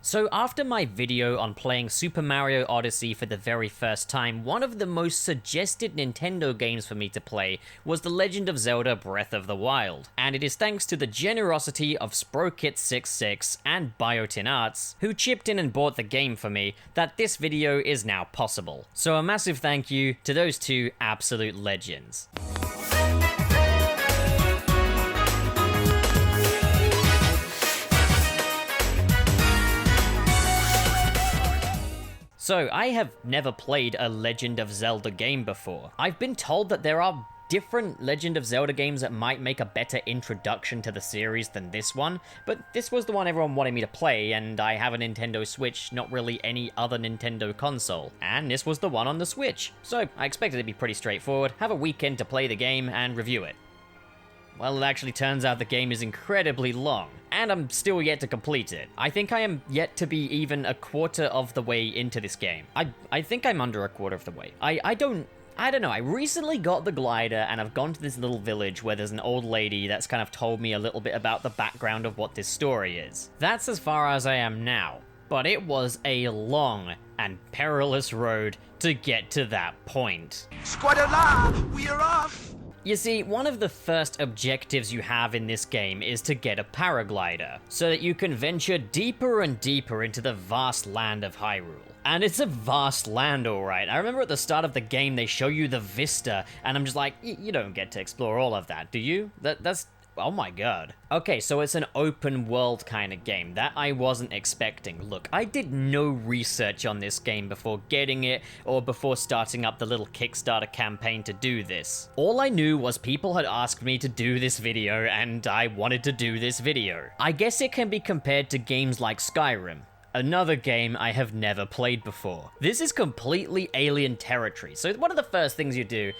So after my video on playing Super Mario Odyssey for the very first time, one of the most suggested Nintendo games for me to play was The Legend of Zelda Breath of the Wild. And it is thanks to the generosity of SproKit66 and Biotin Arts, who chipped in and bought the game for me, that this video is now possible. So a massive thank you to those two absolute legends. So, I have never played a Legend of Zelda game before. I've been told that there are different Legend of Zelda games that might make a better introduction to the series than this one, but this was the one everyone wanted me to play, and I have a Nintendo Switch, not really any other Nintendo console, and this was the one on the Switch. So, I expected it to be pretty straightforward, have a weekend to play the game and review it. Well, it actually turns out the game is incredibly long, and I'm still yet to complete it. I think I am yet to be even a quarter of the way into this game. I think I'm under a quarter of the way. I don't know, I recently got the glider, and I've gone to this little village where there's an old lady that's kind of told me a little bit about the background of what this story is. That's as far as I am now, but it was a long and perilous road to get to that point. Squad-a-la, we are off! You see, one of the first objectives you have in this game is to get a paraglider, so that you can venture deeper and deeper into the vast land of Hyrule. And it's a vast land, alright. I remember at the start of the game they show you the vista, and I'm just like, you don't get to explore all of that, do you? That's... oh my god. Okay, so it's an open world kind of game. That I wasn't expecting. Look, I did no research on this game before getting it, or before starting up the little Kickstarter campaign to do this. All I knew was people had asked me to do this video, and I wanted to do this video. I guess it can be compared to games like Skyrim. Another game I have never played before. This is completely alien territory, so one of the first things you do...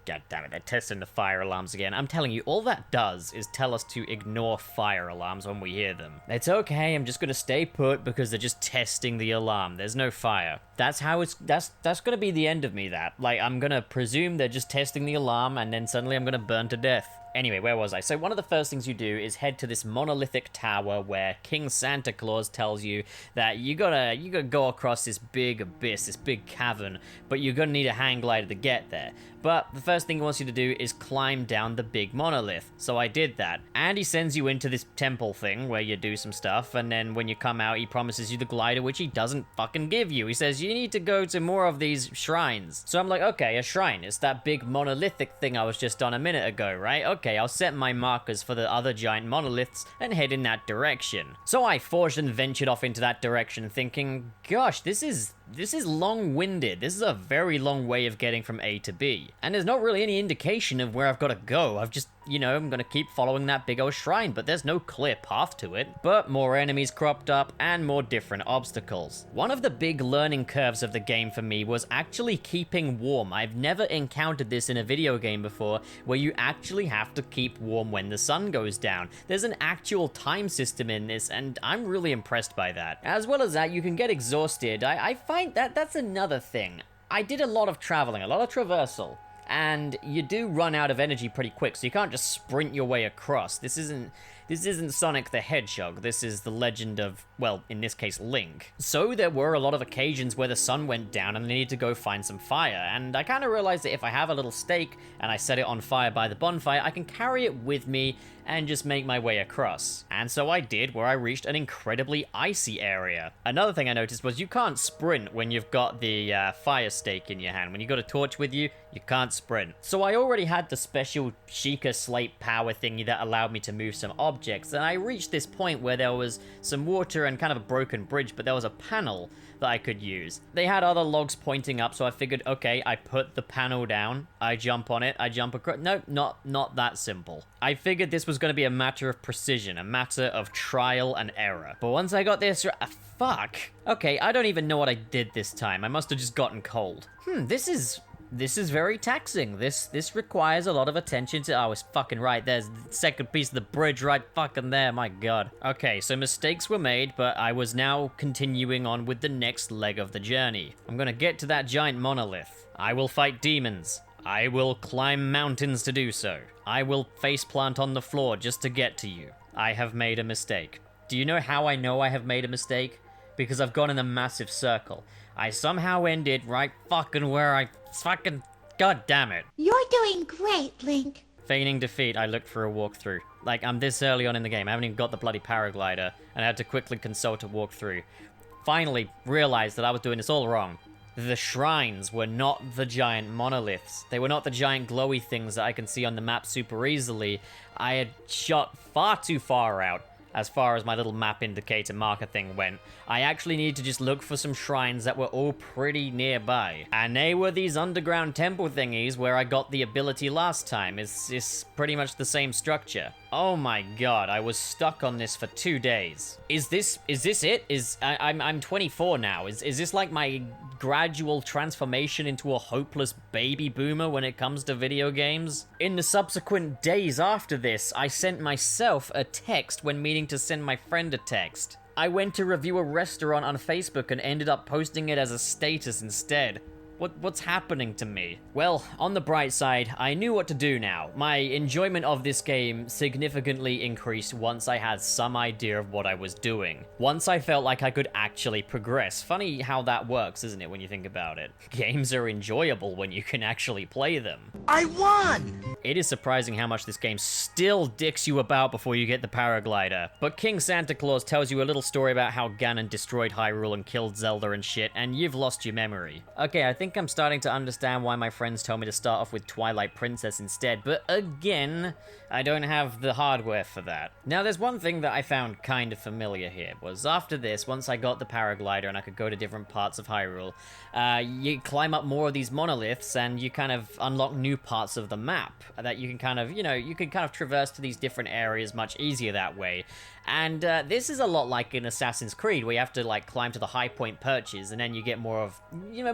God damn it, they're testing the fire alarms again. I'm telling you, all that does is tell us to ignore fire alarms when we hear them. It's okay, I'm just gonna stay put because they're just testing the alarm. There's no fire. That's how it's, that's gonna be the end of me, that. Like, I'm gonna presume they're just testing the alarm and then suddenly I'm gonna burn to death. Anyway, where was I? So one of the first things you do is head to this monolithic tower where King Santa Claus tells you that you gotta go across this big abyss, this big cavern, but you're gonna need a hang glider to get there. But the first thing he wants you to do is climb down the big monolith. So I did that. And he sends you into this temple thing where you do some stuff, and then when you come out, he promises you the glider, which he doesn't fucking give you. He says, you need to go to more of these shrines. So I'm like, okay, a shrine. It's that big monolithic thing I was just on a minute ago, right? Okay, I'll set my markers for the other giant monoliths and head in that direction. So I forged and ventured off into that direction thinking, gosh, this is long-winded. This is a very long way of getting from A to B. And there's not really any indication of where I've got to go. I've just, I'm gonna keep following that big old shrine, but there's no clear path to it. But more enemies cropped up and more different obstacles. One of the big learning curves of the game for me was actually keeping warm. I've never encountered this in a video game before, where you actually have to keep warm when the sun goes down. There's an actual time system in this, and I'm really impressed by that. As well as that, you can get exhausted. I find that's another thing. I did a lot of traveling, a lot of traversal, and you do run out of energy pretty quick, so you can't just sprint your way across. This isn't Sonic the Hedgehog. This is the Legend of, well, in this case, Link. So there were a lot of occasions where the sun went down and I needed to go find some fire, and I kind of realized that if I have a little stake and I set it on fire by the bonfire, I can carry it with me and just make my way across. And so I did, where I reached an incredibly icy area. Another thing I noticed was you can't sprint when you've got the fire stake in your hand. When you've got a torch with you, you can't sprint. So I already had the special Sheikah Slate power thingy that allowed me to move some objects, and I reached this point where there was some water and kind of a broken bridge, but there was a panel that I could use. They had other logs pointing up, so I figured, okay, I put the panel down, I jump on it, I jump across. No, not that simple. I figured this was going to be a matter of precision, a matter of trial and error. But once I got this, fuck. Okay, I don't even know what I did this time. I must have just gotten cold. This is very taxing. This requires a lot of attention to... oh, it's fucking right. There's the second piece of the bridge right fucking there. My god. Okay, so mistakes were made, but I was now continuing on with the next leg of the journey. I'm gonna get to that giant monolith. I will fight demons. I will climb mountains to do so. I will faceplant on the floor just to get to you. I have made a mistake. Do you know how I know I have made a mistake? Because I've gone in a massive circle. I somehow ended right fucking where I fucking... God damn it. You're doing great, Link. Feigning defeat, I looked for a walkthrough. Like, I'm this early on in the game. I haven't even got the bloody paraglider, and I had to quickly consult a walkthrough. Finally realized that I was doing this all wrong. The shrines were not the giant monoliths. They were not the giant glowy things that I can see on the map super easily. I had shot far too far out as far as my little map indicator marker thing went. I actually needed to just look for some shrines that were all pretty nearby. And they were these underground temple thingies where I got the ability last time. It's pretty much the same structure. Oh my god, I was stuck on this for 2 days. Is this it? I'm 24 now. Is this like my gradual transformation into a hopeless baby boomer when it comes to video games? In the subsequent days after this, I sent myself a text when meaning to send my friend a text. I went to review a restaurant on Facebook and ended up posting it as a status instead. What's happening to me? Well, on the bright side, I knew what to do now. My enjoyment of this game significantly increased once I had some idea of what I was doing. Once I felt like I could actually progress. Funny how that works, isn't it, when you think about it? Games are enjoyable when you can actually play them. I won! It is surprising how much this game still dicks you about before you get the paraglider. But King Santa Claus tells you a little story about how Ganon destroyed Hyrule and killed Zelda and shit, and you've lost your memory. Okay, I think I'm starting to understand why my friends told me to start off with Twilight Princess instead, but again, I don't have the hardware for that. Now, there's one thing that I found kind of familiar here, was after this, once I got the paraglider and I could go to different parts of Hyrule, you climb up more of these monoliths and you kind of unlock new parts of the map that you can kind of, you can kind of traverse to these different areas much easier that way. And this is a lot like in Assassin's Creed, where you have to like climb to the high point perches and then you get more of,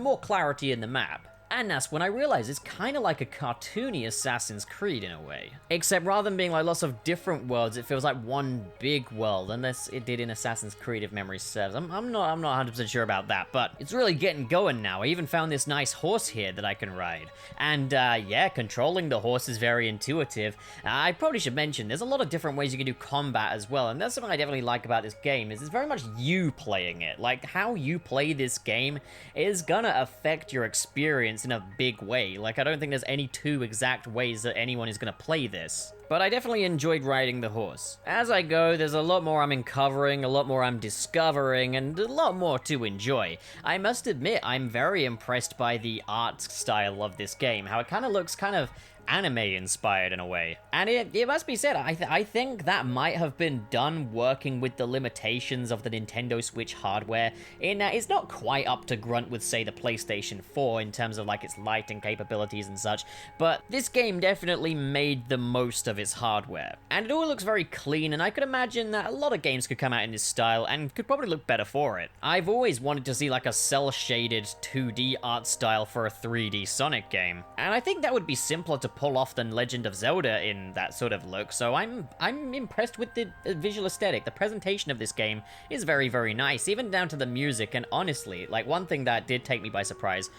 more clarity in the map. And that's when I realized it's kind of like a cartoony Assassin's Creed in a way. Except rather than being like lots of different worlds, it feels like one big world, unless it did in Assassin's Creed if memory serves. I'm not 100% sure about that, but it's really getting going now. I even found this nice horse here that I can ride. And yeah, controlling the horse is very intuitive. I probably should mention, there's a lot of different ways you can do combat as well, and that's something I definitely like about this game, is it's very much you playing it. Like, how you play this game is gonna affect your experience in a big way. Like, I don't think there's any two exact ways that anyone is gonna play this. But I definitely enjoyed riding the horse. As I go, there's a lot more I'm uncovering, a lot more I'm discovering, and a lot more to enjoy. I must admit, I'm very impressed by the art style of this game, how it kind of looks kind of anime-inspired in a way. And it must be said, I think that might have been done working with the limitations of the Nintendo Switch hardware, in that it's not quite up to grunt with, say, the PlayStation 4 in terms of, like, its lighting capabilities and such, but this game definitely made the most of its hardware. And it all looks very clean, and I could imagine that a lot of games could come out in this style, and could probably look better for it. I've always wanted to see, like, a cel-shaded 2D art style for a 3D Sonic game, and I think that would be simpler to pull off than Legend of Zelda in that sort of look, so I'm impressed with the visual aesthetic. The presentation of this game is very, very nice, even down to the music, and honestly, like, one thing that did take me by surprise,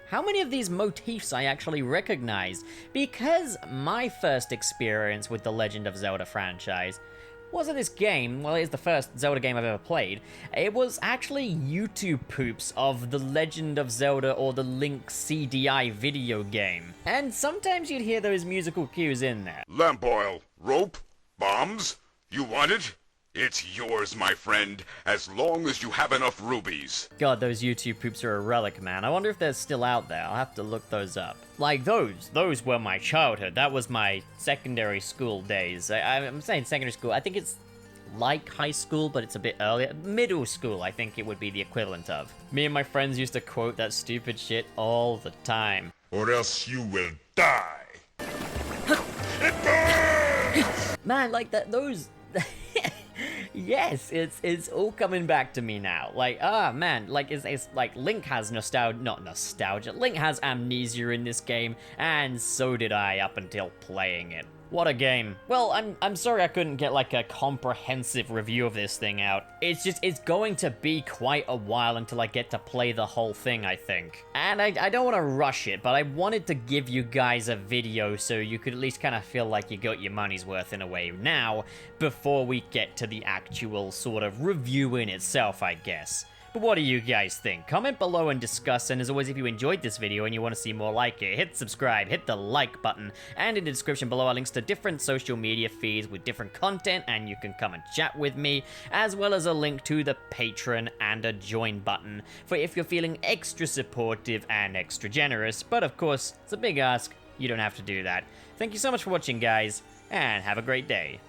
how many of these motifs I actually recognized, because my first experience with the Legend of Zelda franchise wasn't this game, well, it's the first Zelda game I've ever played. It was actually YouTube poops of the Legend of Zelda or the Link CDI video game. And sometimes you'd hear those musical cues in there. Lamp oil, rope, bombs. You want it? It's yours, my friend, as long as you have enough rubies. God, those YouTube poops are a relic, man. I wonder if they're still out there. I'll have to look those up. Like, those were my childhood. That was my secondary school days. I'm saying secondary school. I think it's like high school, but it's a bit earlier. Middle school, I think it would be the equivalent of. Me and my friends used to quote that stupid shit all the time. Or else you will die. It burns! Man, like that, those... Yes, it's all coming back to me now. Like, man, like, it's like Link has not nostalgia. Link has amnesia in this game, and so did I up until playing it. What a game. Well, I'm sorry I couldn't get like a comprehensive review of this thing out. It's going to be quite a while until I get to play the whole thing, I think. And I don't want to rush it, but I wanted to give you guys a video so you could at least kind of feel like you got your money's worth in a way now, before we get to the actual sort of review in itself, I guess. But what do you guys think? Comment below and discuss, and as always, if you enjoyed this video and you want to see more like it, hit subscribe, hit the like button, and in the description below are links to different social media feeds with different content, and you can come and chat with me, as well as a link to the Patreon and a join button for if you're feeling extra supportive and extra generous. But of course, it's a big ask, you don't have to do that. Thank you so much for watching, guys, and have a great day.